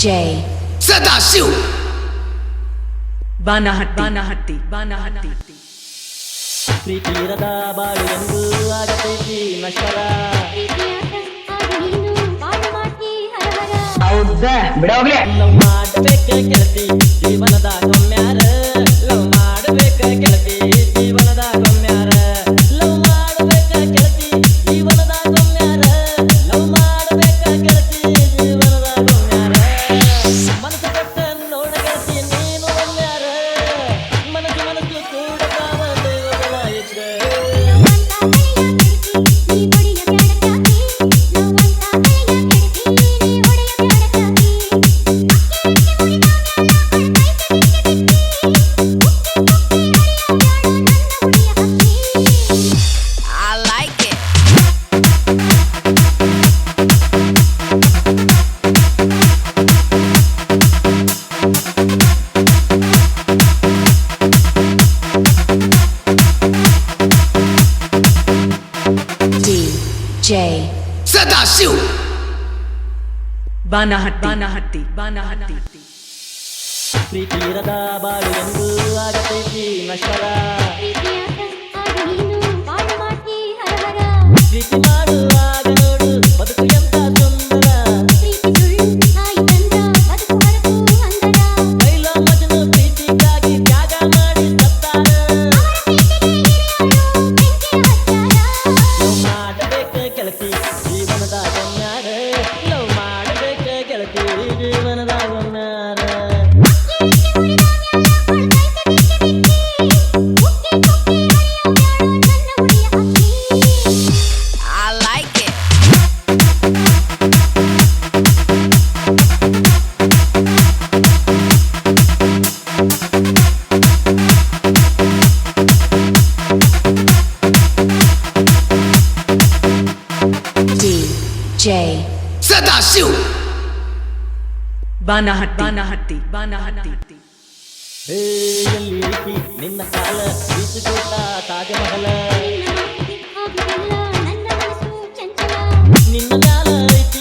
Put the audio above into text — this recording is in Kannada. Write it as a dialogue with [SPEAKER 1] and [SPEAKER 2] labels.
[SPEAKER 1] J
[SPEAKER 2] ಸದಾಶಿವ್
[SPEAKER 3] ಬಾನಹಟ್ಟಿ
[SPEAKER 4] ಪ್ರೀತಿರದ ಬಾಳು ಎಂದು ಆಗತೈತಿ ನಶ್ವರ
[SPEAKER 5] ಹೌದಾ ಬಿಡೋಗ್ಲಿ
[SPEAKER 4] ಲವ್ ಮಾಡಬೇಕ ಗೆಳತಿ ಜೀವನದ ಗೊಮ್ಮ್ಯಾರ ಲವ್ ಮಾಡಬೇಕ ಗೆಳತಿ ಜೀವನದ ಗೊಮ್ಮ್ಯಾರ ಲವ್ ಮಾಡಬೇಕ ಗೆಳತಿ ಜೀವನದ ಗೊಮ್ಮ್ಯಾರ ಲವ್ ಮಾಡಬೇಕ ಗೆಳತಿ ಜೀವನದ ಗೊಮ್ಮ್ಯಾರ ಮನಸ್ಸು ಕೊಟ್ಟ ನೋಡ ಗೆಳತಿ ನೀನು ಒಮ್ಮ್ಯಾರ ಮನಸ್ಸು ಕೂಡ ಕಾವ ದೇವಗಳ ಇದ್ದ
[SPEAKER 1] J
[SPEAKER 2] ಸದಾಶಿವ್
[SPEAKER 3] ಬಾನಹಟ್ಟಿ
[SPEAKER 4] ಪ್ರೀತಿರದ ಬಾಳು ಎಂದು ಆಗತೈತಿ ನಶ್ವರ ಪ್ರೀತಿ ಮಾಡುವಾಗ ನೋಡು ಬದುಕು ಎಂತ ಸುಂದರ ಕೈಲ ಮಜನು ಪ್ರೀತಿಗಾಗಿ ತ್ಯಾಗ ಮಾಡಿ ಸತ್ತಾರ ಲವ್ ಮಾಡಬೇಕ ಗೆಳತಿ ಜೀವನದ ಗೊಮ್ಮ್ಯಾರ ಲವ್ ಮಾಡಬೇಕ ಗೆಳತಿ ಜೀವನದ ಗೊಮ್ಮ್ಯಾರ
[SPEAKER 1] D J
[SPEAKER 2] ಸದಾಶಿವ್
[SPEAKER 3] ಬಾನಹಟ್ಟಿ
[SPEAKER 4] ಹೇ ಎಲ್ಲಿ ಐತಿ ನಿನ್ನ ಕಾಲ ಬೀಸುಗೂಟ ತಾಜಮಹಲ ನಿನ್ನ ಮ್ಯಾಲ ಐತಿ